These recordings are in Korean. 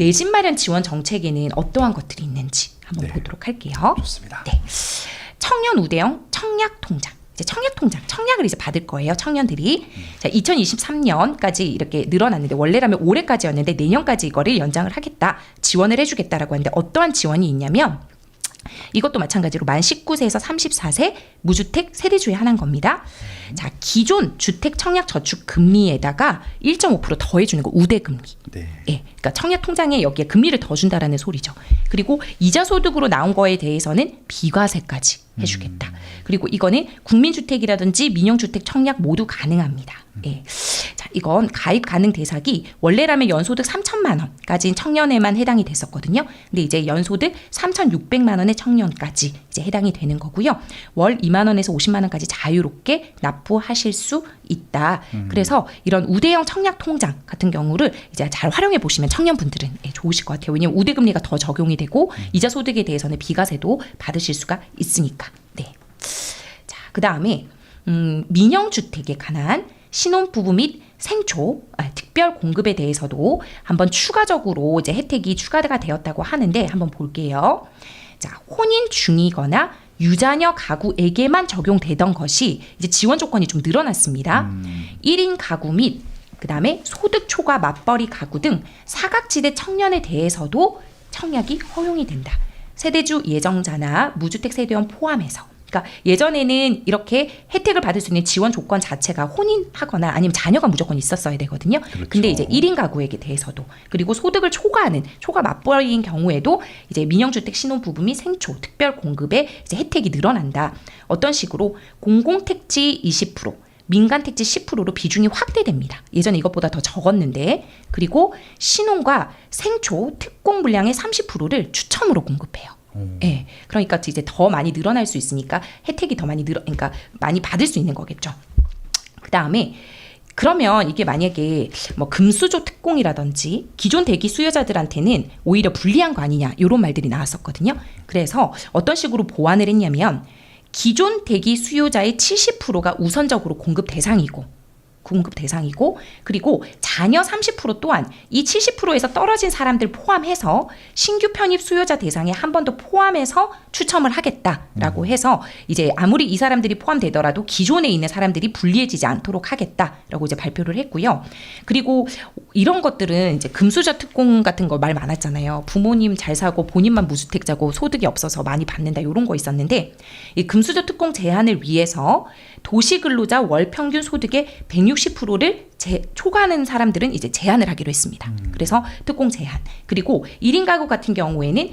내 집 마련 지원 정책에는 어떠한 것들이 있는지 한번 네. 보도록 할게요. 좋습니다. 네. 청년 우대형 청약 통장. 이제 청약 통장, 청약을 이제 받을 거예요. 청년들이. 자, 2023년까지 이렇게 늘어났는데 원래라면 올해까지였는데 내년까지 이거를 연장을 하겠다. 지원을 해주겠다라고 하는데 어떠한 지원이 있냐면 이것도 마찬가지로 만 19세에서 34세 무주택 세대주에 한한 겁니다. 자, 기존 주택 청약 저축 금리에다가 1.5% 더해주는 거 우대 금리. 네. 예, 그러니까 청약 통장에 여기에 금리를 더 준다라는 소리죠. 그리고 이자 소득으로 나온 거에 대해서는 비과세까지 해주겠다. 그리고 이거는 국민주택이라든지 민영주택 청약 모두 가능합니다. 예. 자, 이건 가입 가능 대상이 원래라면 연소득 3천만 원까지는 청년에만 해당이 됐었거든요. 근데 이제 연소득 3,600만 원의 청년까지 이제 해당이 되는 거고요. 월 2만 원에서 50만 원까지 자유롭게 납부하실 수 있다. 그래서 이런 우대형 청약 통장 같은 경우를 이제 잘 활용해 보시면 청년분들은 예, 좋으실 것 같아요. 왜냐면 우대 금리가 더 적용이 되고 이자 소득에 대해서는 비과세도 받으실 수가 있으니까. 네. 자, 그다음에 민영주택에 관한 신혼부부 및 생초 특별 공급에 대해서도 한번 추가적으로 이제 혜택이 추가가 되었다고 하는데 한번 볼게요. 자, 혼인 중이거나 유자녀 가구에게만 적용되던 것이 이제 지원 조건이 좀 늘어났습니다. 1인 가구 및 그다음에 소득 초과 맞벌이 가구 등 사각지대 청년에 대해서도 청약이 허용이 된다. 세대주 예정자나 무주택 세대원 포함해서. 그러니까 예전에는 이렇게 혜택을 받을 수 있는 지원 조건 자체가 혼인하거나 아니면 자녀가 무조건 있었어야 되거든요. 그렇죠. 근데 이제 1인 가구에게 대해서도 그리고 소득을 초과하는 초과 맞벌이인 경우에도 이제 민영주택 신혼부부 및 생초 특별 공급에 이제 혜택이 늘어난다. 어떤 식으로 공공택지 20%, 민간택지 10%로 비중이 확대됩니다. 예전에 이것보다 더 적었는데 그리고 신혼과 생초 특공 물량의 30%를 추첨으로 공급해요. 예, 그러니까 이제 더 많이 늘어날 수 있으니까 혜택이 더 많이 그러니까 많이 받을 수 있는 거겠죠. 그 다음에 그러면 이게 만약에 뭐 금수저 특공이라든지 기존 대기 수요자들한테는 오히려 불리한 거 아니냐 이런 말들이 나왔었거든요. 그래서 어떤 식으로 보완을 했냐면 기존 대기 수요자의 70%가 우선적으로 공급 대상이고 그리고 자녀 30% 또한 이 70%에서 떨어진 사람들 포함해서 신규 편입 수요자 대상에 한 번 더 포함해서 추첨을 하겠다라고 해서 이제 아무리 이 사람들이 포함되더라도 기존에 있는 사람들이 불리해지지 않도록 하겠다라고 이제 발표를 했고요. 그리고 이런 것들은 이제 금수저 특공 같은 거 말 많았잖아요. 부모님 잘 사고 본인만 무주택자고 소득이 없어서 많이 받는다 이런 거 있었는데 이 금수저 특공 제한을 위해서 도시근로자 월 평균 소득의 160%를 초과하는 사람들은 이제 제한을 하기로 했습니다. 그래서 특공 제한. 그리고 1인 가구 같은 경우에는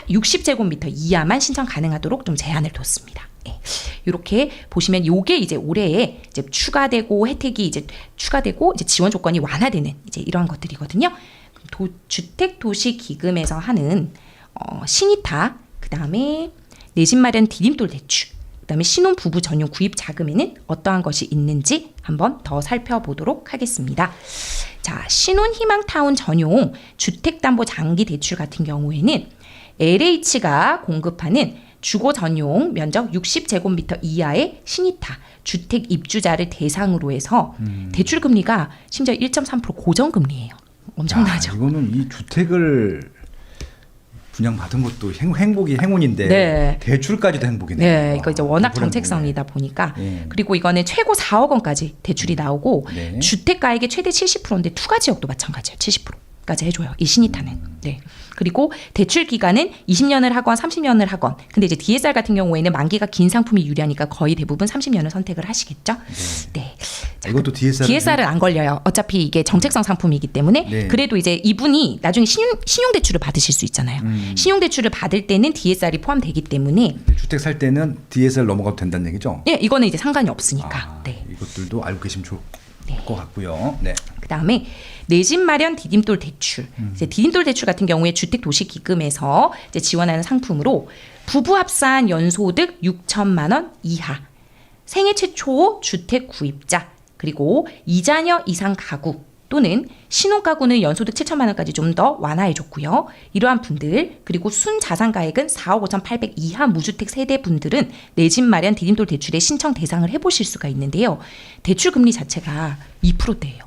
60제곱미터 이하만 신청 가능하도록 좀 제한을 뒀습니다. 예. 이렇게 보시면 요게 이제 올해에 이제 추가되고 혜택이 이제 추가되고 이제 지원 조건이 완화되는 이제 이러한 것들이거든요. 주택도시기금에서 하는 신이타, 그다음에 내 집 마련 디딤돌 대출, 그다음에 신혼부부 전용 구입 자금에는 어떠한 것이 있는지 한번 더 살펴보도록 하겠습니다. 자, 신혼희망타운 전용 주택담보장기대출 같은 경우에는 LH가 공급하는 주거 전용 면적 60제곱미터 이하의 신이타 주택 입주자를 대상으로 해서 대출 금리가 심지어 1.3% 고정금리예요. 엄청나죠. 이거는 이 주택을 분양받은 것도 행운인데 네. 대출까지도 행복이네요. 네, 이거 이제 워낙 정책성이다 보니까 그리고 이거는 최고 4억 원까지 대출이 나오고 네. 주택가액의 최대 70%인데 투가 지역도 마찬가지예요. 70%까지 해줘요. 이 신이타는. 네. 그리고 대출 기간은 20년을 하건 30년을 하건. 근데 이제 DSR 같은 경우에는 만기가 긴 상품이 유리하니까 거의 대부분 30년을 선택을 하시겠죠. 네. 자, 이것도 DSR은 안 걸려요. 어차피 이게 정책성 상품이기 때문에. 네. 그래도 이제 이분이 나중에 신용대출을 받으실 수 있잖아요. 신용대출을 받을 때는 DSR이 포함되기 때문에. 주택 살 때는 DSR 넘어가도 된다는 얘기죠? 네, 이거는 이제 상관이 없으니까. 네. 이것들도 알고 계시면 좋을 것 같고요. 네. 그다음에 내 집 마련 디딤돌 대출. 이제 디딤돌 대출 같은 경우에 주택도시기금에서 이제 지원하는 상품으로 부부 합산 연소득 6천만 원 이하, 생애 최초 주택 구입자, 그리고 2자녀 이상 가구 또는 신혼가구는 연소득 7천만 원까지 좀 더 완화해줬고요. 이러한 분들 그리고 순자산가액은 4억 5,800 이하 무주택 세대분들은 내 집 마련 디딤돌 대출의 신청 대상을 해보실 수가 있는데요. 대출 금리 자체가 2%대예요.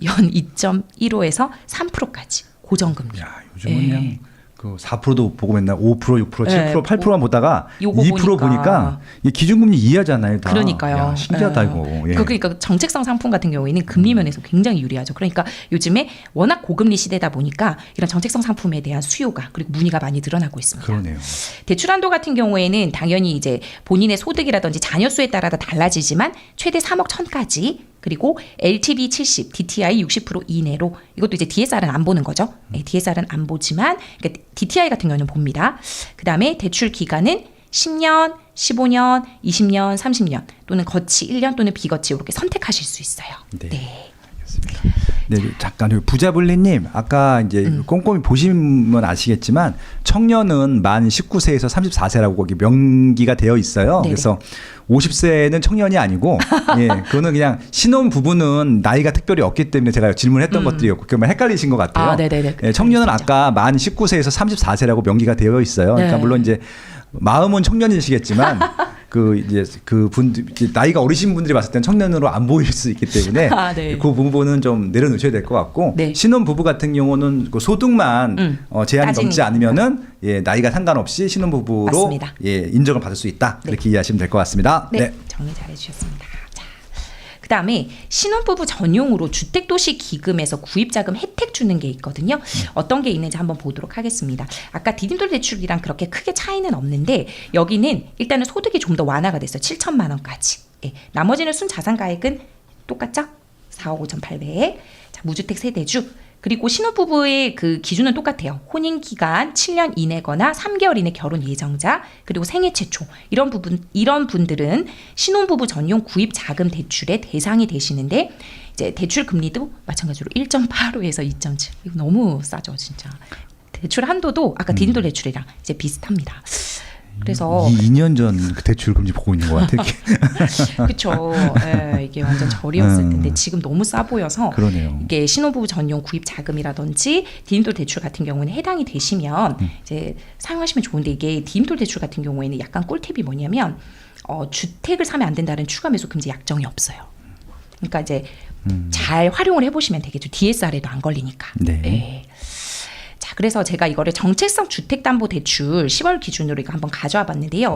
연 2.15에서 3%까지. 고정금리. 야, 요즘은 예. 그냥 그 4%도 보고 맨날 5%, 6%, 7%, 예, 8%만 보다가 요거 2% 보니까 이 기준금리 이하잖아요. 다. 그러니까요. 야, 신기하다 예. 이거. 예. 그러니까 정책성 상품 같은 경우에는 금리 면에서 굉장히 유리하죠. 그러니까 요즘에 워낙 고금리 시대다 보니까 이런 정책성 상품에 대한 수요가 그리고 문의가 많이 늘어나고 있습니다. 그러네요. 대출 한도 같은 경우에는 당연히 이제 본인의 소득이라든지 자녀 수에 따라 다 달라지지만 최대 3억 1,000까지 그리고 LTV 70, DTI 60% 이내로 이것도 이제 DSR은 안 보는 거죠. 네, DSR은 안 보지만 그러니까 DTI 같은 경우는 봅니다. 그다음에 대출 기간은 10년, 15년, 20년, 30년 또는 거치 1년 또는 비거치 이렇게 선택하실 수 있어요. 네. 네. 네, 잠깐 부자블리님 아까 이제 꼼꼼히 보시면 아시겠지만 청년은 만 19세에서 34세라고 거기 명기가 되어 있어요. 네네. 그래서 50세는 청년이 아니고 예, 그거는 그냥 신혼 부부는 나이가 특별히 없기 때문에 제가 질문했던 것들이었고 그러면 헷갈리신 것 같아요. 아, 네네네. 예, 청년은 그렇죠. 아까 만 19세에서 34세라고 명기가 되어 있어요. 그러니까 네. 물론 이제 마음은 청년이시겠지만 그 이제 그 분들 나이가 어리신 분들이 봤을 때는 청년으로 안 보일 수 있기 때문에 아, 네. 그 부분은 좀 내려놓으셔야 될 것 같고 네. 신혼 부부 같은 경우는 그 소득만 제한이 넘지 따지니까. 않으면은 예, 나이가 상관없이 신혼 부부로 맞습니다. 예, 인정을 받을 수 있다 네. 그렇게 이해하시면 될 것 같습니다. 네, 정리 잘 해주셨습니다. 자, 그다음에 신혼부부 전용으로 주택도시기금에서 구입자금 혜택 주는 게 있거든요. 어떤 게 있는지 한번 보도록 하겠습니다. 아까 디딤돌 대출이랑 그렇게 크게 차이는 없는데 여기는 일단은 소득이 좀 더 완화가 됐어요. 7천만 원까지. 예, 나머지는 순자산가액은 똑같죠? 4억 5,800. 자, 무주택 세대주. 그리고 신혼부부의 그 기준은 똑같아요. 혼인기간 7년 이내거나 3개월 이내 결혼 예정자, 그리고 생애 최초. 이런 분들은 신혼부부 전용 구입 자금 대출의 대상이 되시는데, 이제 대출 금리도 마찬가지로 1.85에서 2.7. 이거 너무 싸죠, 진짜. 대출 한도도 아까 디딤돌 대출이랑 이제 비슷합니다. 그래서 2년 전 그 대출 금리 보고 있는 것 같아요. 그렇죠. 이게 완전 절이었을 텐데 지금 너무 싸 보여서 그러네요. 이게 신혼부부 전용 구입 자금이라든지 디딤돌 대출 같은 경우는 해당이 되시면 이제 사용하시면 좋은데 이게 디딤돌 대출 같은 경우에는 약간 꿀팁이 뭐냐면 주택을 사면 안 된다는 추가 매수 금지 약정이 없어요. 그러니까 이제 잘 활용을 해보시면 되겠죠. DSR에도 안 걸리니까. 네. 자, 그래서 제가 이거를 정책성 주택담보대출 10월 기준으로 이거 한번 가져와 봤는데요.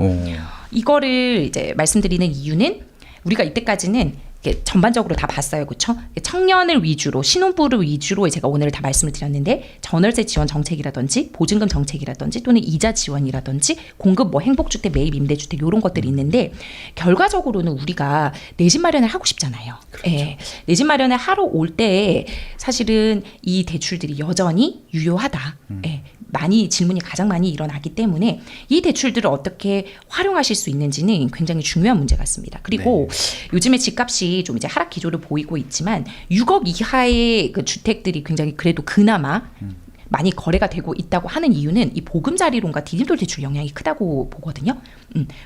이거를 이제 말씀드리는 이유는 우리가 이때까지는 이렇게 전반적으로 다 봤어요. 그렇죠? 청년을 위주로 신혼부를 위주로 제가 오늘 다 말씀을 드렸는데 전월세 지원 정책이라든지 보증금 정책이라든지 또는 이자 지원이라든지 공급 뭐 행복주택 매입 임대주택 이런 것들이 있는데 결과적으로는 우리가 내 집 마련을 하고 싶잖아요. 그렇죠. 예, 내 집 마련을 하러 올 때 사실은 이 대출들이 여전히 유효하다. 예, 많이 질문이 가장 많이 일어나기 때문에 이 대출들을 어떻게 활용하실 수 있는지는 굉장히 중요한 문제 같습니다. 그리고 요즘에 집값이 좀 이제 하락 기조를 보이고 있지만 6억 이하의 그 주택들이 굉장히 그래도 그나마 많이 거래가 되고 있다고 하는 이유는 이 보금자리론과 디딤돌 대출 영향이 크다고 보거든요.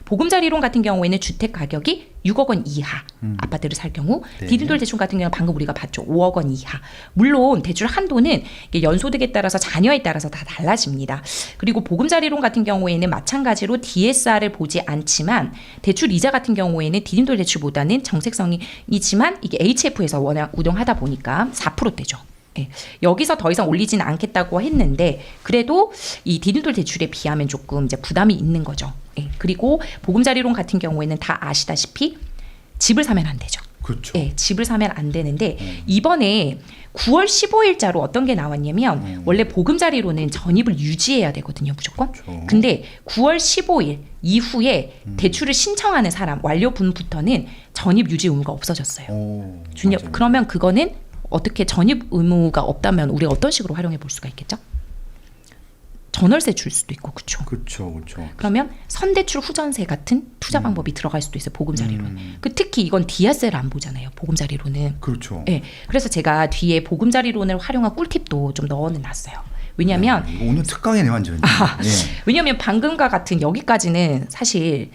보금자리론 같은 경우에는 주택 가격이 6억 원 이하 아파트를 살 경우 네. 디딤돌 대출 같은 경우는 방금 우리가 봤죠. 5억 원 이하. 물론 대출 한도는 이게 연소득에 따라서 자녀에 따라서 다 달라집니다. 그리고 보금자리론 같은 경우에는 마찬가지로 DSR을 보지 않지만 대출 이자 같은 경우에는 디딤돌 대출보다는 정책성이지만 이게 HF에서 워낙 운영하다 보니까 4%대죠. 예, 여기서 더 이상 올리지는 않겠다고 했는데 그래도 이 디딤돌 대출에 비하면 조금 이제 부담이 있는 거죠. 예, 그리고 보금자리론 같은 경우에는 다 아시다시피 집을 사면 안 되죠. 그렇죠. 예, 집을 사면 안 되는데 이번에 9월 15일자로 어떤 게 나왔냐면 원래 보금자리론은 전입을 유지해야 되거든요, 무조건. 그렇죠. 근데 9월 15일 이후에 대출을 신청하는 사람 완료분부터는 전입 유지 의무가 없어졌어요. 맞아요. 그러면 그거는 어떻게 전입 의무가 없다면 우리가 어떤 식으로 활용해 볼 수가 있겠죠? 전월세 줄 수도 있고, 그렇죠? 그렇죠. 그러면 선대출 후전세 같은 투자 방법이 들어갈 수도 있어요. 보금자리론. 특히 이건 DSR 안 보잖아요. 보금자리론은. 그렇죠. 네, 그래서 제가 뒤에 보금자리론을 활용한 꿀팁도 좀 넣어는 놨어요. 왜냐하면 이거 오늘 특강이네 완전히. 왜냐하면 방금과 같은 여기까지는 사실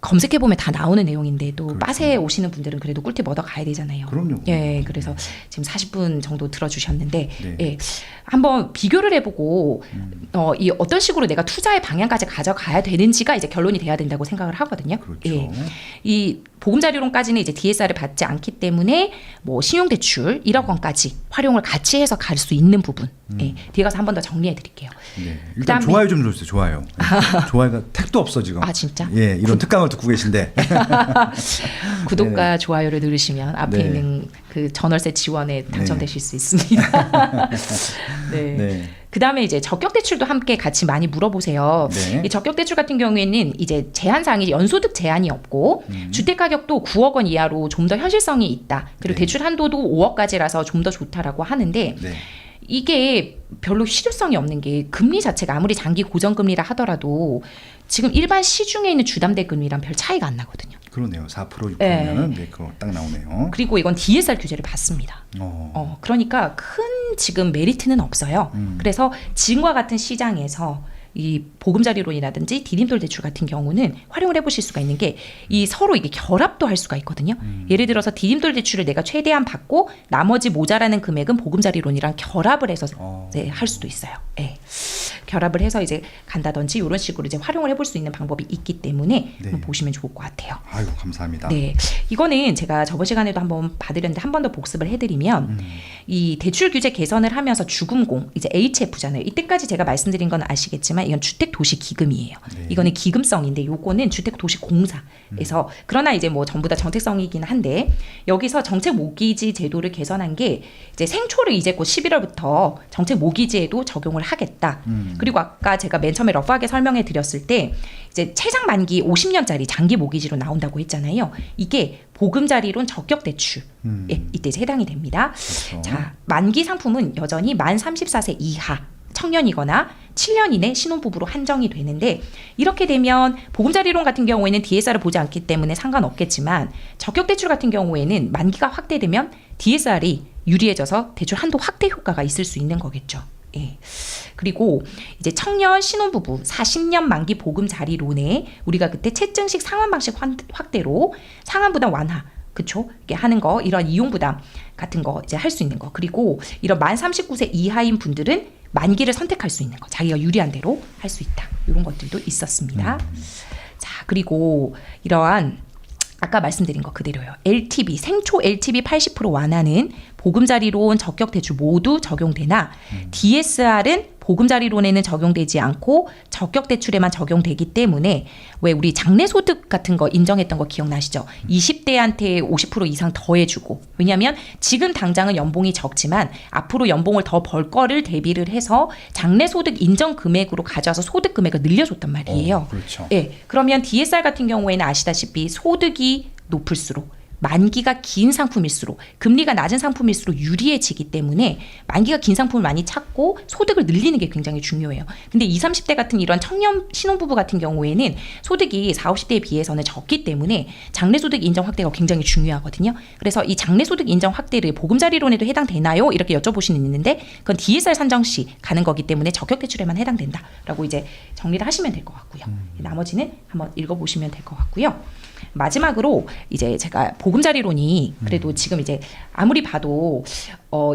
검색해보면 다 나오는 내용인데 또 그렇죠. 빠세 오시는 분들은 그래도 꿀팁 얻어 가야 되잖아요. 그럼요. 예, 그래서 지금 40분 정도 들어주셨는데 네. 예, 한번 비교를 해보고 이 어떤 식으로 내가 투자의 방향까지 가져가야 되는지가 이제 결론이 돼야 된다고 생각을 하거든요. 그렇죠. 예, 이 보금자리론까지는 이제 DSR을 받지 않기 때문에 뭐 신용대출 1억 원까지 활용을 같이 해서 갈 수 있는 부분. 예, 뒤에 가서 한 번 더 정리해 드릴게요. 네. 일단 좋아요 좀 줘주세요. 좋아요. 좋아요가 택도 없어 지금. 아 진짜? 예, 이런 특강을 듣고 계신데. 구독과 좋아요를 누르시면 앞에 네. 있는 그 전월세 지원에 당첨되실 수 있습니다. 네. 네. 그다음에 이제 적격 대출도 함께 같이 많이 물어보세요. 네. 이 적격 대출 같은 경우에는 이제 제한사항이 연소득 제한이 없고 주택 가격도 9억 원 이하로 좀 더 현실성이 있다. 그리고 네. 대출 한도도 5억까지라서 좀 더 좋다라고 하는데 네. 이게 별로 실효성이 없는 게 금리 자체가 아무리 장기 고정금리라 하더라도 지금 일반 시중에 있는 주담대 금리랑 별 차이가 안 나거든요. 그러네요. 4% 6%면은 네, 그거 딱 나오네요. 그리고 이건 DSR 규제를 받습니다. 그러니까 큰 지금 메리트는 없어요. 그래서 지금과 같은 시장에서 이 보금자리론이라든지 디딤돌 대출 같은 경우는 활용을 해보실 수가 있는 게 이 서로 이게 결합도 할 수가 있거든요. 예를 들어서 디딤돌 대출을 내가 최대한 받고 나머지 모자라는 금액은 보금자리론이랑 결합을 해서 네, 할 수도 있어요. 네. 결합을 해서 이제 간다든지 이런 식으로 이제 활용을 해볼 수 있는 방법이 있기 때문에 네. 한번 보시면 좋을 것 같아요. 아유 감사합니다. 네, 이거는 제가 저번 시간에도 한번 봐드렸는데 한 번 더 복습을 해드리면 이 대출 규제 개선을 하면서 주금공 이제 HF잖아요. 이때까지 제가 말씀드린 건 아시겠지만 이건 주택도시기금이에요. 네. 이거는 기금성인데 요거는 주택도시공사에서 그러나 이제 뭐 전부 다 정책성이긴 한데 여기서 정책 모기지 제도를 개선한 게 이제 생초를 이제 곧 11월부터 정책 모기지에도 적용을 하겠다. 그리고 아까 제가 맨 처음에 러프하게 설명해 드렸을 때 이제 최장 만기 50년짜리 장기 모기지로 나온다고 했잖아요. 이게 보금자리론 적격 대출 예, 이때 이제 해당이 됩니다. 그렇죠. 자, 만기 상품은 여전히 만 34세 이하 청년이거나 7년 이내 신혼부부로 한정이 되는데 이렇게 되면 보금자리론 같은 경우에는 DSR을 보지 않기 때문에 상관없겠지만 적격대출 같은 경우에는 만기가 확대되면 DSR이 유리해져서 대출 한도 확대 효과가 있을 수 있는 거겠죠. 예. 그리고 이제 청년 신혼부부 40년 만기 보금자리론에 우리가 그때 채증식 상환 방식 확대로 상환 부담 완화 그쵸? 이렇게 하는 거 이런 이용 부담 같은 거 이제 할 수 있는 거 그리고 이런 만 39세 이하인 분들은 만기를 선택할 수 있는 거 자기가 유리한 대로 할 수 있다 이런 것들도 있었습니다. 자 그리고 이러한 아까 말씀드린 거 그대로요. LTV 생초 LTV 80% 완화는 보금자리론 적격 대출 모두 적용되나 DSR은 보금자리론에는 적용되지 않고 적격 대출에만 적용되기 때문에 왜 우리 장래소득 같은 거 인정했던 거 기억나시죠? 20대한테 50% 이상 더 해주고 왜냐하면 지금 당장은 연봉이 적지만 앞으로 연봉을 더 벌 거를 대비를 해서 장래소득 인정 금액으로 가져와서 소득 금액을 늘려줬단 말이에요. 그렇죠. 예, 그러면 DSR 같은 경우에는 아시다시피 소득이 높을수록 만기가 긴 상품일수록 금리가 낮은 상품일수록 유리해지기 때문에 만기가 긴 상품을 많이 찾고 소득을 늘리는 게 굉장히 중요해요. 근데 20, 30대 같은 이런 청년 신혼부부 같은 경우에는 소득이 40, 50대에 비해서는 적기 때문에 장래소득 인정 확대가 굉장히 중요하거든요. 그래서 이 장래소득 인정 확대를 보금자리론에도 해당되나요? 이렇게 여쭤보시는 있는데 그건 DSR 산정 시 가는 거기 때문에 적격대출에만 해당된다라고 이제 정리를 하시면 될 것 같고요. 나머지는 한번 읽어보시면 될 것 같고요. 마지막으로 이제 제가 보금자리론이 그래도 지금 이제 아무리 봐도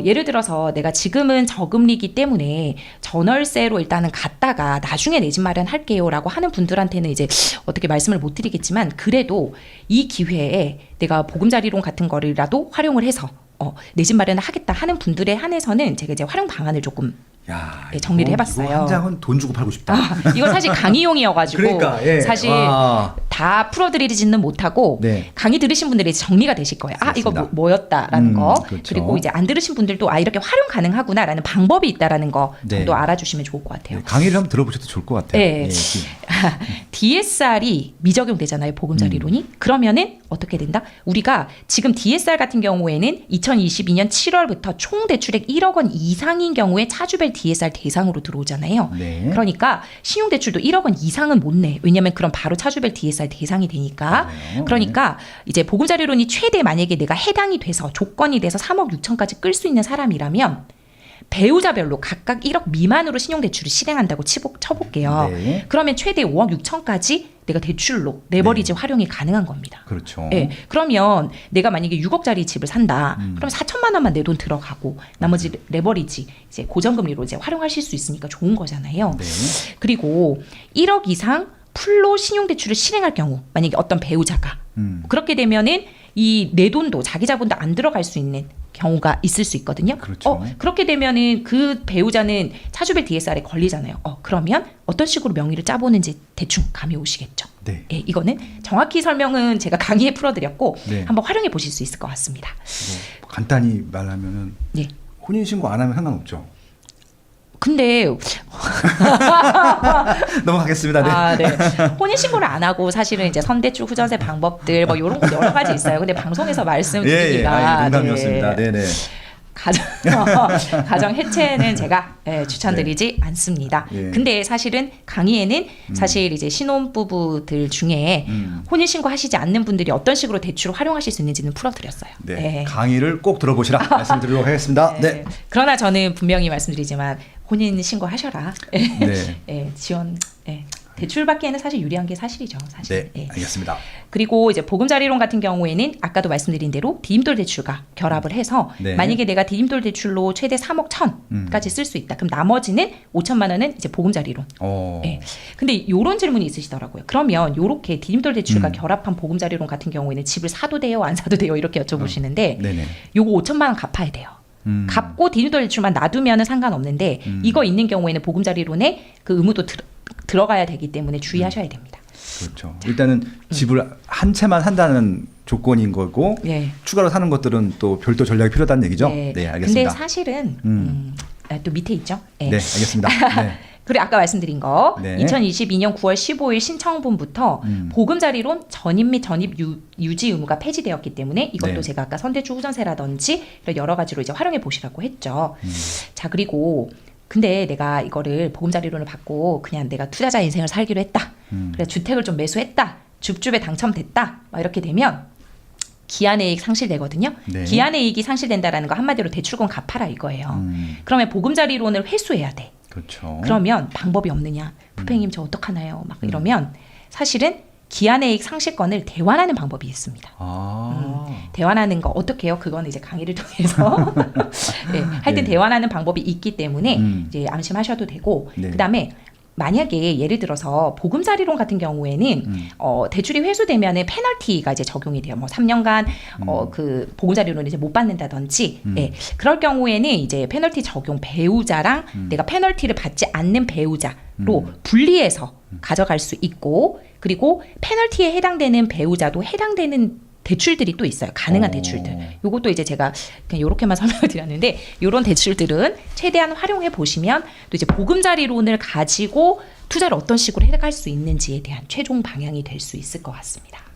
예를 들어서 내가 지금은 저금리기 때문에 전월세로 일단은 갔다가 나중에 내 집 마련할게요라고 하는 분들한테는 이제 어떻게 말씀을 못 드리겠지만 그래도 이 기회에 내가 보금자리론 같은 거라도 활용을 해서 내 집 마련을 하겠다 하는 분들에 한해서는 제가 이제 활용 방안을 조금 야, 네, 정리를 해봤어요. 이거 한 장은 돈 주고 팔고 싶다. 이건 사실 강의용이어가지고 그러니까, 예. 사실 다 풀어드리지는 못하고 네. 강의 들으신 분들이 이제 정리가 되실 거예요. 아 이거 그렇습니다. 뭐였다라는 거 그렇죠. 그리고 이제 안 들으신 분들도 아 이렇게 활용 가능하구나라는 방법이 있다라는 거 네. 정도 알아주시면 좋을 것 같아요. 네, 강의를 한번 들어보셔도 좋을 것 같아요. 네. 예, DSR이 미적용되잖아요. 보금자리론이. 그러면은 어떻게 된다? 우리가 지금 DSR 같은 경우에는 2022년 7월부터 총 대출액 1억 원 이상인 경우에 차주별 DSR 대상으로 들어오잖아요. 네. 그러니까 신용대출도 1억 원 이상은 못 내. 왜냐하면 그럼 바로 차주별 DSR 대상이 되니까. 맞아요. 그러니까 이제 보금자리론이 최대 만약에 내가 해당이 돼서 조건이 돼서 3억 6천까지 끌 수 있는 사람이라면 배우자별로 각각 1억 미만으로 신용대출을 실행한다고 쳐볼게요. 네. 그러면 최대 5억 6천까지 내가 대출로 레버리지 활용이 가능한 겁니다. 그렇죠. 네. 그러면 내가 만약에 6억짜리 집을 산다. 그럼 4천만 원만 내 돈 들어가고 나머지 레버리지 이제 고정금리로 이제 활용하실 수 있으니까 좋은 거잖아요. 네. 그리고 1억 이상 풀로 신용대출을 실행할 경우 만약에 어떤 배우자가 그렇게 되면은 이 내 돈도 자기 자본도 안 들어갈 수 있는 경우가 있을 수 있거든요. 그렇죠. 그렇게 되면은 그 배우자는 차주별 DSR에 걸리잖아요. 그러면 어떤 식으로 명의를 짜보는지 대충 감이 오시겠죠. 네. 예, 이거는 정확히 설명은 제가 강의에 풀어드렸고 네. 한번 활용해 보실 수 있을 것 같습니다. 뭐 간단히 말하면은 네. 혼인 신고 안 하면 상관없죠. 근데 넘어가겠습니다. 네. 아, 네. 혼인신고를 안 하고 사실은 이제 선대출 후전세 방법들 뭐 이런 거 여러 가지 있어요. 근데 방송에서 말씀드리기가 농담이었습니다. 네. 네네. 가정 해체는 제가 추천드리지 않습니다. 예. 근데 사실은 강의에는 사실 이제 신혼부부들 중에 혼인신고 하시지 않는 분들이 어떤 식으로 대출을 활용하실 수 있는지는 풀어드렸어요. 네. 네. 강의를 꼭 들어보시라 말씀드리도록 하겠습니다. 네. 그러나 저는 분명히 말씀드리지만 혼인 신고하셔라. 네. 예, 지원. 대출 받기에는 사실 유리한 게 사실이죠. 사실. 네. 알겠습니다. 그리고 이제 보금자리론 같은 경우에는 아까도 말씀드린 대로 디딤돌 대출과 결합을 해서 네. 만약에 내가 디딤돌 대출로 최대 3억 1천까지 쓸 수 있다. 그럼 나머지는 5천만 원은 이제 보금자리론. 예. 근데 이런 질문이 있으시더라고요. 그러면 요렇게 디딤돌 대출과 결합한 보금자리론 같은 경우에는 집을 사도 돼요, 안 사도 돼요 이렇게 여쭤보시는데 네네. 요거 5천만 원 갚아야 돼요. 갚고 디딤돌 대출만 놔두면은 상관없는데 이거 있는 경우에는 보금자리론에 그 의무도 들어가야 되기 때문에 주의하셔야 됩니다. 그렇죠. 일단은 집을 한 채만 산다는 조건인 거고 네. 추가로 사는 것들은 또 별도 전략이 필요하다는 얘기죠. 네, 알겠습니다. 근데 사실은 또 밑에 있죠. 네, 알겠습니다. 네. 그리고 아까 말씀드린 거 네. 2022년 9월 15일 신청분부터 보금자리론 전입 및 전입 유지 의무가 폐지되었기 때문에 이것도 네. 제가 아까 선대출 후전세라든지 이런 여러 가지로 이제 활용해 보시라고 했죠. 자, 그리고 근데 내가 이거를 보금자리론을 받고 그냥 내가 투자자 인생을 살기로 했다. 그래서 주택을 좀 매수했다. 줍줍에 당첨됐다. 막 이렇게 되면 기한이익 상실되거든요. 네. 기한이익이 상실된다라는 거 한마디로 대출금 갚아라 이거예요. 그러면 보금자리론을 회수해야 돼. 그렇죠. 그러면 방법이 없느냐? 부평님 저 어떡하나요? 막 이러면 사실은 기한이익 상실권을 대환하는 방법이 있습니다. 대환하는 거 어떻게 해요? 그건 이제 강의를 통해서 네, 하여튼 네. 대환하는 방법이 있기 때문에 이제 안심하셔도 되고 네. 그다음에 만약에 예를 들어서 보금자리론 같은 경우에는 대출이 회수되면은 페널티가 이제 적용이 돼요. 뭐 3년간 그 보금자리론을 이제 못 받는다든지, 예. 그럴 경우에는 이제 페널티 적용 배우자랑 내가 페널티를 받지 않는 배우자로 분리해서 가져갈 수 있고, 그리고 페널티에 해당되는 배우자도 해당되는 대출들이 또 있어요. 가능한 대출들. 요것도 이제 제가 그냥 요렇게만 설명을 드렸는데 요런 대출들은 최대한 활용해 보시면 또 이제 보금자리론을 가지고 투자를 어떤 식으로 해갈 수 있는지에 대한 최종 방향이 될 수 있을 것 같습니다.